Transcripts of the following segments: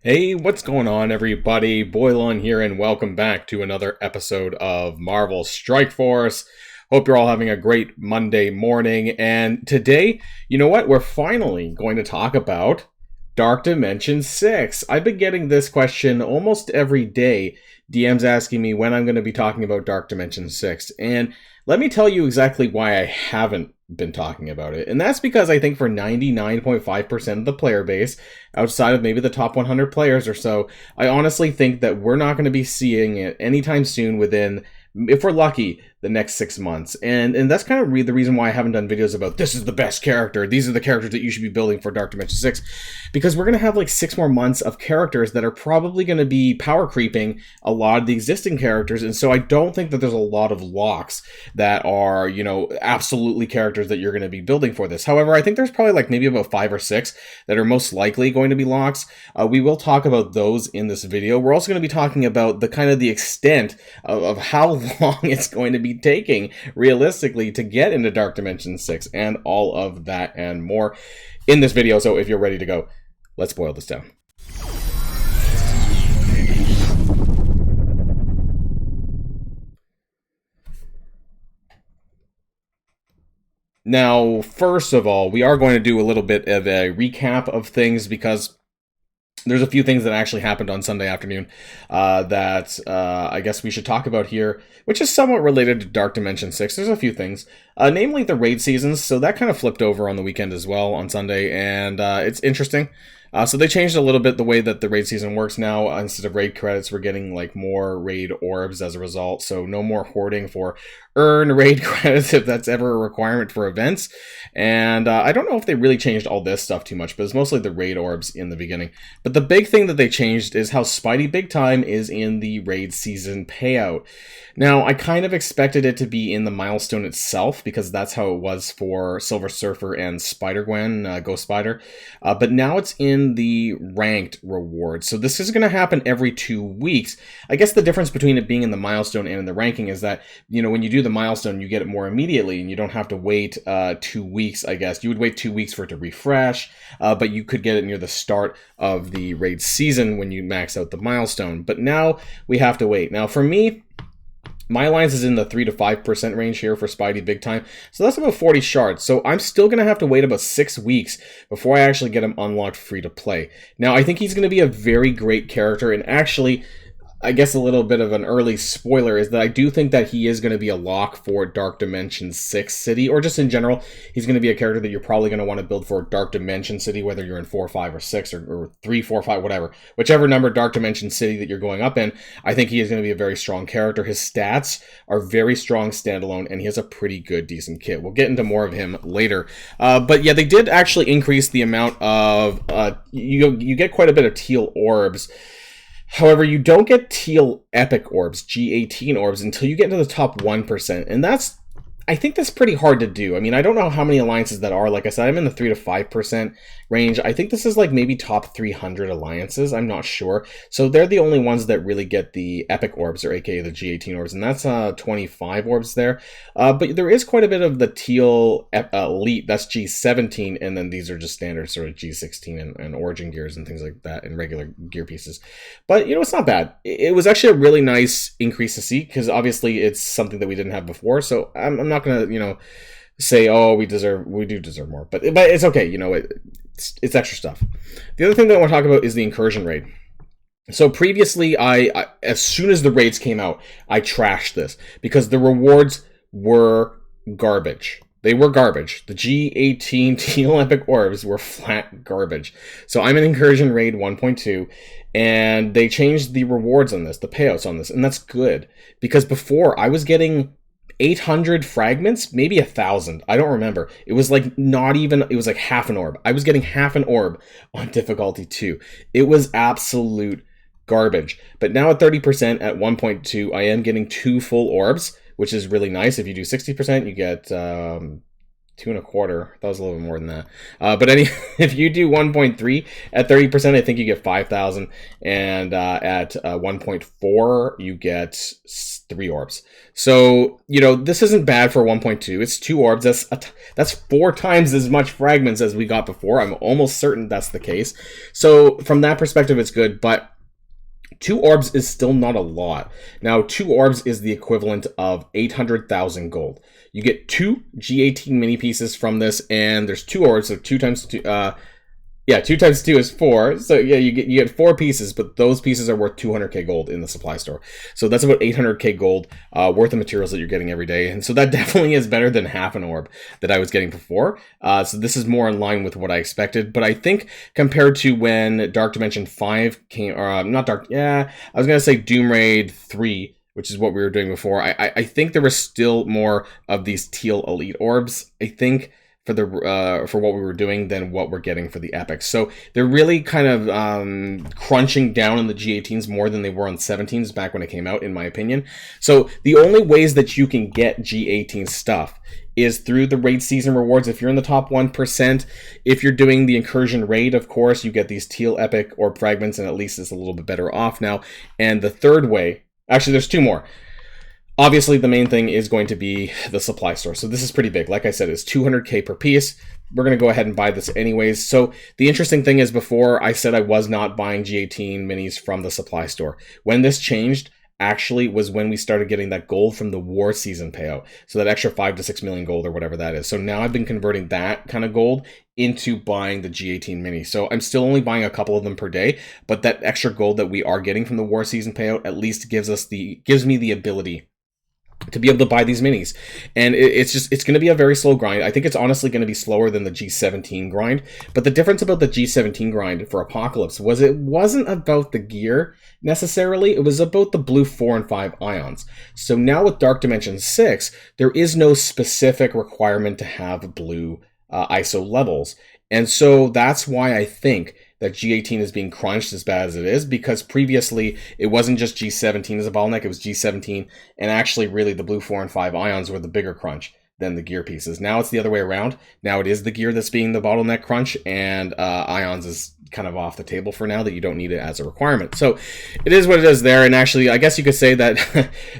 Hey, what's going on, everybody? Boilon here, and welcome back to another episode of Marvel Strike Force. Hope you're all having a great Monday morning. And today, you know what? We're finally going to talk about Dark Dimension 6. I've been getting this question almost every day. DMs asking me when I'm going to be talking about Dark Dimension 6. And let me tell you exactly why I haven't been talking about it. And that's because I think for 99.5% of the player base, outside of maybe the top 100 players or so, I honestly think that we're not going to be seeing it anytime soon within, if we're lucky, the next 6 months. And that's kind of the reason why I haven't done videos about this is the best character, these are the characters that you should be building for Dark Dimension 6, because we're going to have like 6 more months of characters that are probably going to be power creeping a lot of the existing characters. And so I don't think that there's a lot of locks that are, absolutely characters that you're going to be building for this. However, I think there's probably like maybe about 5 or 6 that are most likely going to be locks. We will talk about those in this video. We're also going to be talking about the extent of how long it's going to be taking realistically to get into Dark Dimension 6 and all of that and more in this video. So if you're ready to go, let's boil this down. Now, first of all, we are going to do a little bit of a recap of things because there's a few things that actually happened on Sunday afternoon that I guess we should talk about here, which is somewhat related to Dark Dimension 6. There's a few things, namely the raid seasons. So that kind of flipped over on the weekend as well on Sunday, and it's interesting. So they changed a little bit the way that the raid season works now. Instead of raid credits, we're getting like more raid orbs as a result. So no more hoarding for earn raid credits if that's ever a requirement for events. And I don't know if they really changed all this stuff too much, but it's mostly the raid orbs in the beginning. But the big thing that they changed is how Spidey Big Time is in the raid season payout. Now, I kind of expected it to be in the milestone itself because that's how it was for Silver Surfer and Spider-Gwen, Ghost Spider. But now it's in the ranked reward. So this is going to happen every 2 weeks. I guess the difference between it being in the milestone and in the ranking is that, when you do the milestone, you get it more immediately and you don't have to wait 2 weeks, I guess. You would wait 2 weeks for it to refresh, but you could get it near the start of the raid season when you max out the milestone. But now we have to wait. Now, for me, my alliance is in the 3 to 5% range here for Spidey Big Time. So that's about 40 shards. So I'm still going to have to wait about 6 weeks before I actually get him unlocked free to play. Now, I think he's going to be a very great character, and actually, I guess a little bit of an early spoiler is that I do think that he is going to be a lock for Dark Dimension 6 City, or just in general, he's going to be a character that you're probably going to want to build for Dark Dimension City, whether you're in 4, 5, or 6, or 3, 4, 5, whatever. Whichever number Dark Dimension City that you're going up in, I think he is going to be a very strong character. His stats are very strong standalone, and he has a pretty good, decent kit. We'll get into more of him later. But yeah, they did actually increase the amount of, you get quite a bit of teal orbs. However, you don't get teal epic orbs, G18 orbs, until you get into the top 1%. And I think that's pretty hard to do. I mean, I don't know how many alliances that are. Like I said, I'm in the 3 to 5% range. I think this is like maybe top 300 alliances. I'm not sure. So they're the only ones that really get the epic orbs, or aka the G18 orbs. And that's 25 orbs there. But there is quite a bit of the teal elite. That's G17. And then these are just standard sort of G16 and origin gears and things like that, and regular gear pieces. But, it's not bad. It was actually a really nice increase to see, because obviously it's something that we didn't have before. So I'm not going to, say, oh, we do deserve more, but it's okay. It's extra stuff. The other thing that I want to talk about is the Incursion raid. So previously, I as soon as the raids came out, I trashed this because the rewards were garbage. They were garbage. The G18 Teal Epic Orbs were flat garbage. So I'm in Incursion raid 1.2, and they changed the rewards on this, the payouts on this, and that's good, because before I was getting 800 fragments, maybe 1,000. I don't remember. It was like it was like half an orb. I was getting half an orb on difficulty 2. It was absolute garbage. But now at 30% at 1.2, I am getting 2 full orbs, which is really nice. If you do 60%, you get 2.25. That was a little bit more than that. But if you do 1.3 at 30%, I think you get 5,000, and at 1.4 you get 3 orbs. So this isn't bad for 1.2. It's 2 orbs. That's 4 times as much fragments as we got before. I'm almost certain that's the case. So from that perspective, it's good, but 2 orbs is still not a lot. Now, 2 orbs is the equivalent of 800,000 gold. You get 2 G18 mini pieces from this, and there's 2 orbs, so 2 times 2, 2 times 2 is 4. So yeah, you get 4 pieces, but those pieces are worth 200k gold in the supply store. So that's about 800k gold worth of materials that you're getting every day. And so that definitely is better than half an orb that I was getting before. So this is more in line with what I expected. But I think compared to when Dark Dimension 5 came, or not Dark, I was going to say Doom Raid 3, which is what we were doing before. I think there was still more of these teal elite orbs, I think, for what we were doing than what we're getting for the epics. So they're really kind of crunching down on the G18s more than they were on 17s back when it came out, in my opinion. So the only ways that you can get G18 stuff is through the raid season rewards. If you're in the top 1%, if you're doing the Incursion raid, of course, you get these teal epic orb fragments, and at least it's a little bit better off now. And the third way, actually there's 2 more. Obviously, the main thing is going to be the supply store. So this is pretty big. Like I said, it's 200k per piece. We're going to go ahead and buy this anyways. So the interesting thing is, before I said I was not buying G18 minis from the supply store. When this changed, actually, was when we started getting that gold from the war season payout. So that extra 5 to 6 million gold or whatever that is. So now I've been converting that kind of gold into buying the G18 mini. So I'm still only buying a couple of them per day, but that extra gold that we are getting from the war season payout at least gives me the ability to be able to buy these minis. And it's going to be a very slow grind. I think it's honestly going to be slower than the G17 grind. But the difference about the G17 grind for Apocalypse was it wasn't about the gear necessarily. It was about the blue 4 and 5 ions. So now with Dark Dimension 6, there is no specific requirement to have blue ISO levels. And so that's why I think that G18 is being crunched as bad as it is, because previously it wasn't just G17 as a bottleneck, it was G17, and actually really the blue 4 and 5 ions were the bigger crunch than the gear pieces. Now it's the other way around. Now it is the gear that's being the bottleneck crunch, and ions is kind of off the table for now, that you don't need it as a requirement. So it is what it is there. And actually, I guess you could say that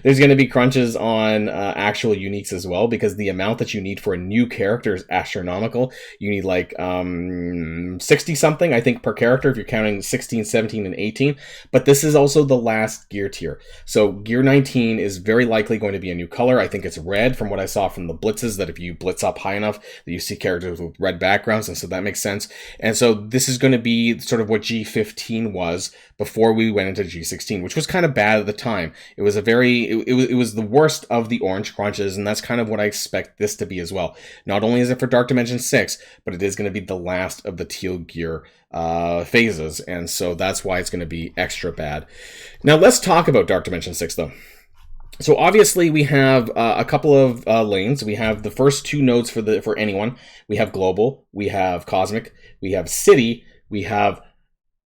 there's going to be crunches on actual uniques as well, because the amount that you need for a new character is astronomical. You need like 60 something, I think, per character if you're counting 16, 17, and 18. But this is also the last gear tier. So gear 19 is very likely going to be a new color. I think it's red from what I saw from the blitzes, that if you blitz up high enough that you see characters with red backgrounds, and so that makes sense. And so this is going to be sort of what G15 was before we went into G16, which was kind of bad at the time. It was it was the worst of the orange crunches, and that's kind of what I expect this to be as well. Not only is it for Dark Dimension 6, but it is going to be the last of the teal gear phases, and so that's why it's going to be extra bad. Now let's talk about Dark Dimension 6 though. So obviously we have a couple of lanes. We have the first 2 nodes for anyone. We have Global, we have Cosmic, we have City, we have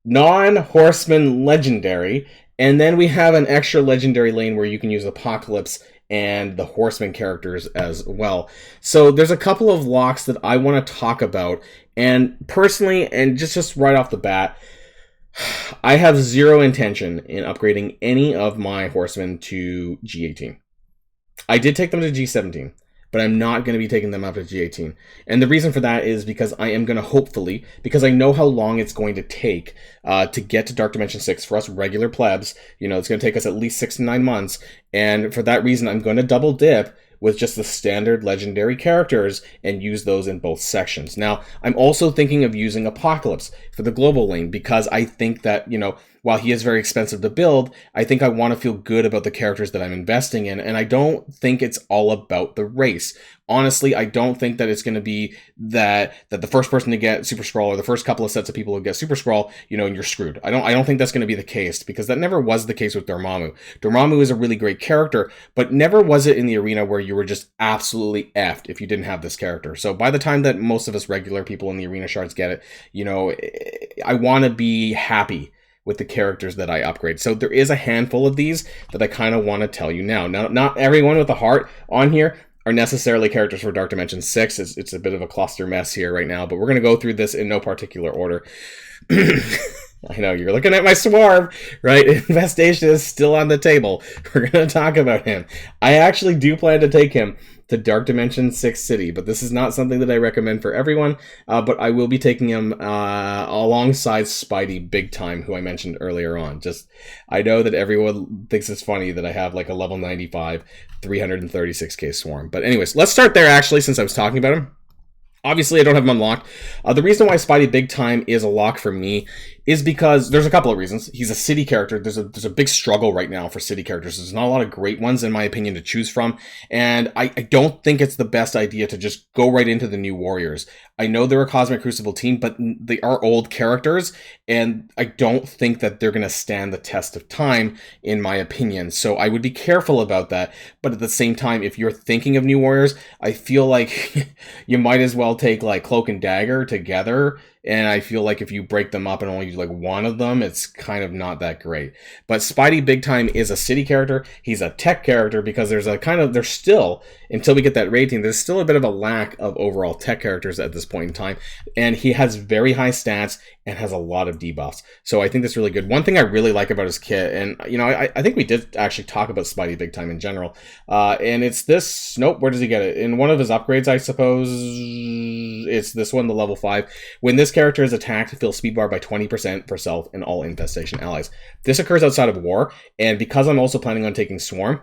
non-Horseman Legendary, and then we have an extra Legendary lane where you can use Apocalypse and the Horseman characters as well. So there's a couple of locks that I want to talk about, and personally, and just right off the bat, I have zero intention in upgrading any of my Horsemen to G18. I did take them to G17, but I'm not going to be taking them up to G18. And the reason for that is because I am going to hopefully, because I know how long it's going to take to get to Dark Dimension 6 for us regular plebs. It's going to take us at least 6 to 9 months. And for that reason, I'm going to double dip with just the standard legendary characters and use those in both sections. Now, I'm also thinking of using Apocalypse for the global lane, because I think that, while he is very expensive to build, I think I want to feel good about the characters that I'm investing in, and I don't think it's all about the race. Honestly, I don't think that it's going to be that the first person to get Super Scroll, or the first couple of sets of people who get Super Scroll, and you're screwed. I don't think that's going to be the case, because that never was the case with Dormammu. Dormammu is a really great character, but never was it in the arena where you were just absolutely effed if you didn't have this character. So by the time that most of us regular people in the arena shards get it, I want to be happy with the characters that I upgrade. So there is a handful of these that I kind of want to tell you now. Now, not everyone with a heart on here are necessarily characters for Dark Dimension 6. It's a bit of a cluster mess here right now, but we're going to go through this in no particular order. I know, you're looking at my swarm, right? Infestation is still on the table. We're going to talk about him. I actually do plan to take him to Dark Dimension 6 City, but this is not something that I recommend for everyone, but I will be taking him alongside Spidey Big Time, who I mentioned earlier on. I know that everyone thinks it's funny that I have like a level 95, 336k swarm. But anyways, let's start there actually, since I was talking about him. Obviously, I don't have him unlocked. The reason why Spidey Big Time is a lock for me is because there's a couple of reasons. He's a city character. There's a big struggle right now for city characters. There's not a lot of great ones, in my opinion, to choose from. And I don't think it's the best idea to just go right into the new Warriors. I know they're a Cosmic Crucible team, but they are old characters, and I don't think that they're going to stand the test of time, in my opinion. So I would be careful about that. But at the same time, if you're thinking of new Warriors, I feel like you might as well take like Cloak and Dagger together. And I feel like if you break them up and only use like one of them, it's kind of not that great. But Spidey Big Time is a city character. He's a tech character because there's still, until we get that raid team, there's still a bit of a lack of overall tech characters at this point in time. And he has very high stats and has a lot of debuffs. So I think that's really good. One thing I really like about his kit, and you know, I think we did actually talk about Spidey Big Time in general, and it's this, nope, where does he get it? In one of his upgrades, I suppose. It's this one, the level 5. When this character is attacked, fill speed bar by 20% for self and all infestation allies. This occurs outside of war, and because I'm also planning on taking Swarm,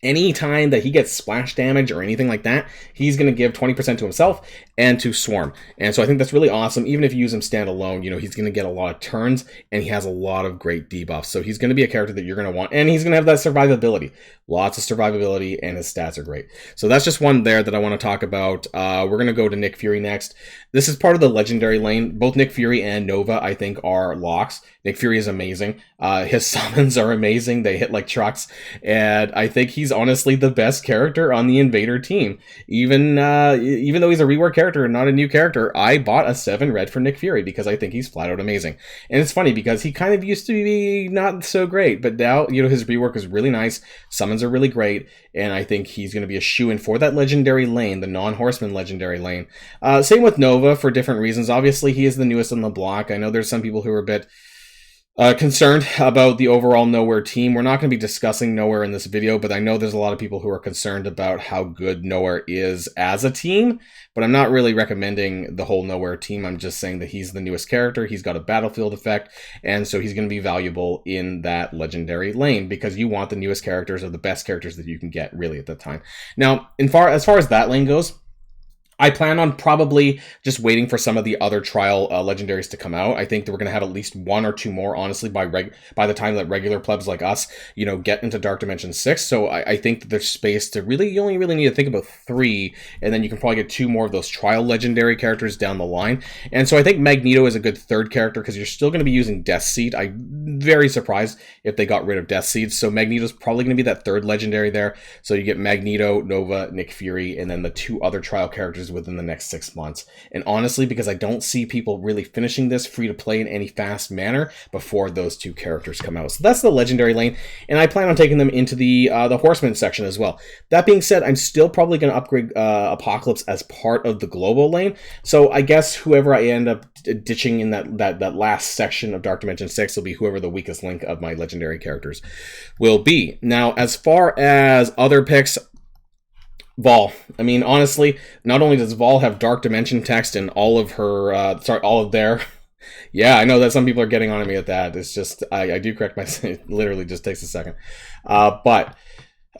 any time that he gets splash damage or anything like that, he's going to give 20% to himself and to Swarm. And so I think that's really awesome. Even if you use him standalone, you know, he's going to get a lot of turns and he has a lot of great debuffs. So he's going to be a character that you're going to want, and he's going to have that survivability. Lots of survivability, and his stats are great. So that's just one there that I want to talk about. We're going to go to Nick Fury next. This is part of the legendary lane. Both Nick Fury and Nova, I think, are locks. Nick Fury is amazing. His summons are amazing. They hit like trucks. And I think he's honestly the best character on the Invader team. Even though he's a rework character and not a new character, I bought a 7 red for Nick Fury because I think he's flat out amazing. And it's funny because he kind of used to be not so great, but now, you know, his rework is really nice. Summons are really great. And I think he's going to be a shoo-in for that legendary lane, the non-horseman legendary lane. Same with Nova for different reasons. Obviously, he is the newest on the block. I know there's some people who are a bit concerned about the overall Nowhere team. We're not going to be discussing Nowhere in this video, but I know there's a lot of people who are concerned about how good Nowhere is as a team, but I'm not really recommending the whole Nowhere team. I'm just saying that he's the newest character. He's got a battlefield effect, and so he's going to be valuable in that legendary lane because you want the newest characters or the best characters that you can get really at that time. Now, as far as that lane goes, I plan on probably just waiting for some of the other trial legendaries to come out. I think that we're going to have at least 1 or 2 more, honestly, by the time that regular plebs like us, you know, get into Dark Dimension 6. So I think that there's space to you only really need to think about 3, and then you can probably get 2 more of those trial legendary characters down the line. And so I think Magneto is a good third character because you're still going to be using Death Seed. I'm very surprised if they got rid of Death Seed. So Magneto's probably going to be that third legendary there. So you get Magneto, Nova, Nick Fury, and then the 2 other trial characters within the next 6 months. And honestly, because I don't see people really finishing this free to play in any fast manner before those 2 characters come out. So that's the legendary lane, and I plan on taking them into the Horseman section as well. That being said, I'm still probably going to upgrade Apocalypse as part of the global lane. So I guess whoever I end up ditching in that last section of Dark Dimension 6 will be whoever the weakest link of my legendary characters will be. Now, as far as other picks, Vol. I mean, honestly, not only does Vol have Dark Dimension text in all of her, all of their... Yeah, I know that some people are getting on to me at that. It's just, I do correct myself. It literally just takes a second. But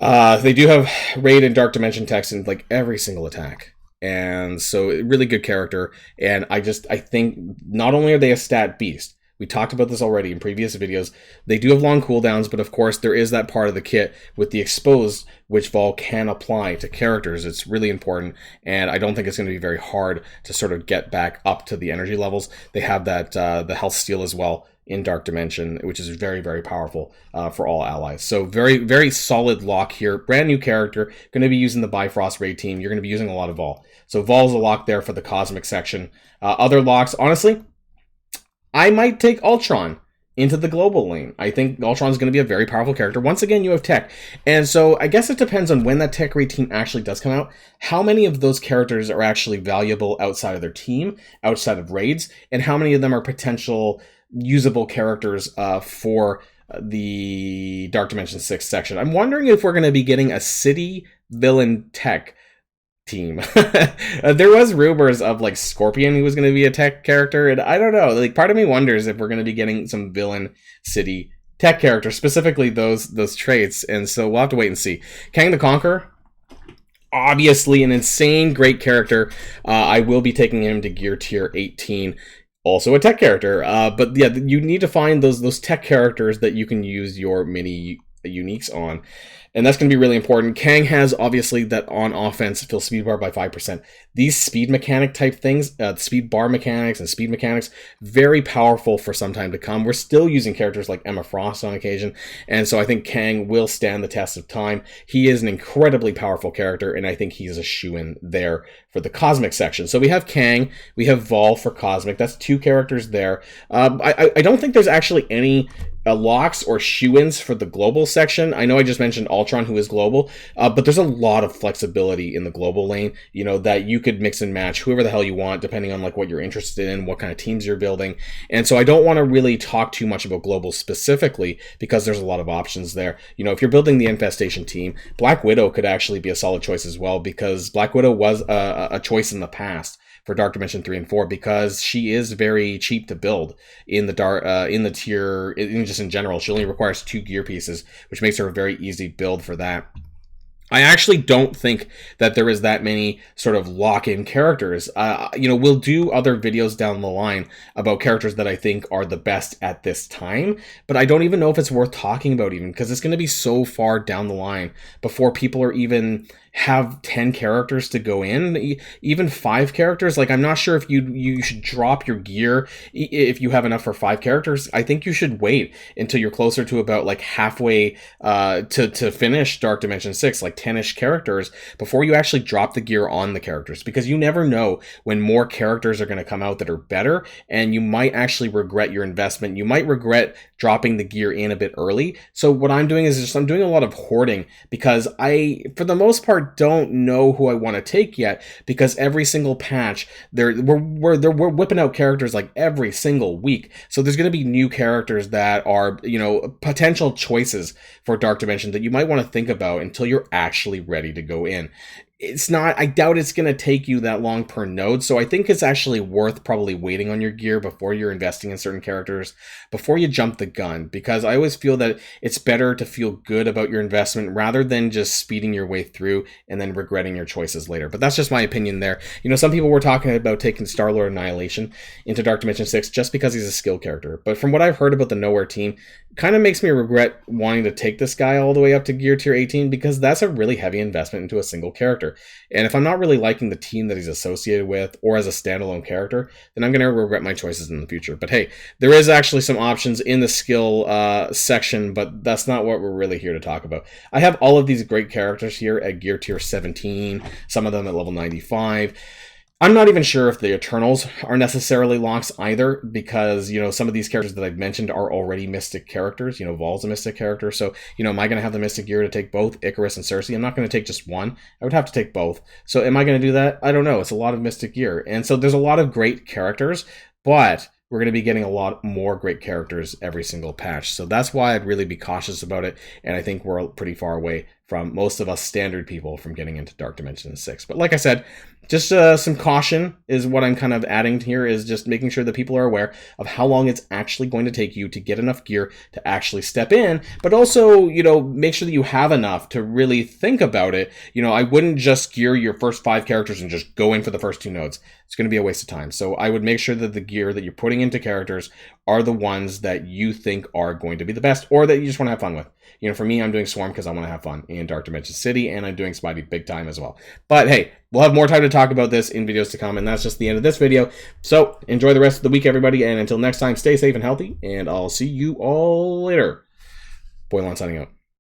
they do have Raid and Dark Dimension text in like every single attack. And so, really good character. And I think not only are they a stat beast, we talked about this already in previous videos. They do have long cooldowns, but of course there is that part of the kit with the exposed, which Vol can apply to characters. It's really important, and I don't think it's going to be very hard to sort of get back up to the energy levels. They have that the health steal as well in Dark Dimension, which is very, very powerful for all allies. So very, very solid lock here. Brand new character, going to be using the Bifrost raid team. You're going to be using a lot of Vol. So Vol's a lock there for the Cosmic section. Other locks, honestly, I might take Ultron into the global lane. I think Ultron's going to be a very powerful character. Once again, you have tech. And so I guess it depends on when that tech raid team actually does come out, how many of those characters are actually valuable outside of their team, outside of raids, and how many of them are potential usable characters for the Dark Dimension 6 section. I'm wondering if we're going to be getting a city villain tech team. There was rumors of like Scorpion who was going to be a tech character, and I don't know, like part of me wonders if we're going to be getting some villain city tech characters, specifically those traits, and so we'll have to wait and see. Kang the Conqueror, obviously an insane great character. I will be taking him to gear tier 18. Also a tech character, but yeah, you need to find those tech characters that you can use your mini uniques on. And that's going to be really important. Kang has, obviously, that on offense, fill speed bar by 5%. These speed mechanic type things, speed bar mechanics and speed mechanics, very powerful for some time to come. We're still using characters like Emma Frost on occasion, and so I think Kang will stand the test of time. He is an incredibly powerful character, and I think he's a shoo-in there for the Cosmic section. So we have Kang, we have Vol for Cosmic. That's 2 characters there. I don't think there's actually any locks or shoo-ins for the global section. I know I just mentioned Ultron, who is global, but there's a lot of flexibility in the global lane, you know, that you could mix and match whoever the hell you want, depending on like what you're interested in, what kind of teams you're building. And so I don't want to really talk too much about global specifically because there's a lot of options there. You know, if you're building the Infestation team, Black Widow could actually be a solid choice as well, because Black Widow was a choice in the past for Dark Dimension 3 and 4 because she is very cheap to build in the tier, just in general. She only requires 2 gear pieces, which makes her a very easy build for that. I actually don't think that there is that many sort of lock-in characters. You know, we'll do other videos down the line about characters that I think are the best at this time, but I don't even know if it's worth talking about even, because it's going to be so far down the line before people are even have 10 characters to go in, even 5 characters. Like, I'm not sure if you should drop your gear if you have enough for 5 characters. I think you should wait until you're closer to about like halfway to finish Dark Dimension 6, like 10-ish characters, before you actually drop the gear on the characters, because you never know when more characters are going to come out that are better, and you might actually regret your investment. You might regret dropping the gear in a bit early. So what I'm doing is just I'm doing a lot of hoarding, because I, for the most part, don't know who I want to take yet, because every single patch we're whipping out characters like every single week. So there's going to be new characters that are, you know, potential choices for Dark Dimension that you might want to think about until you're actually ready to go in. It's not, I doubt it's going to take you that long per node, so I think it's actually worth probably waiting on your gear before you're investing in certain characters, before you jump the gun, because I always feel that it's better to feel good about your investment rather than just speeding your way through and then regretting your choices later. But that's just my opinion there. You know, some people were talking about taking Star-Lord Annihilation into Dark Dimension 6 just because he's a skill character, but from what I've heard about the Nowhere team, kind of makes me regret wanting to take this guy all the way up to gear tier 18, because that's a really heavy investment into a single character. And if I'm not really liking the team that he's associated with or as a standalone character, then I'm going to regret my choices in the future. But hey, there is actually some options in the skill section, but that's not what we're really here to talk about. I have all of these great characters here at gear tier 17, some of them at level 95. I'm not even sure if the Eternals are necessarily locks either, because, you know, some of these characters that I've mentioned are already Mystic characters. You know, Vol's a Mystic character, so, you know, am I going to have the Mystic gear to take both Icarus and Cersei? I'm not going to take just one. I would have to take both. So am I going to do that? I don't know. It's a lot of Mystic gear. And so there's a lot of great characters, but we're going to be getting a lot more great characters every single patch. So that's why I'd really be cautious about it, and I think we're pretty far away from most of us standard people from getting into Dark Dimension 6. But like I said, just some caution is what I'm kind of adding here, is just making sure that people are aware of how long it's actually going to take you to get enough gear to actually step in, but also, you know, make sure that you have enough to really think about it. You know, I wouldn't just gear your first 5 characters and just go in for the first 2 nodes. It's going to be a waste of time. So I would make sure that the gear that you're putting into characters are the ones that you think are going to be the best, or that you just want to have fun with. You know, for me, I'm doing Swarm because I want to have fun in Dark Dimension City, and I'm doing Spidey big time as well. But hey, we'll have more time to talk about this in videos to come, and that's just the end of this video. So enjoy the rest of the week, everybody, and until next time, stay safe and healthy, and I'll see you all later. Boilon signing out.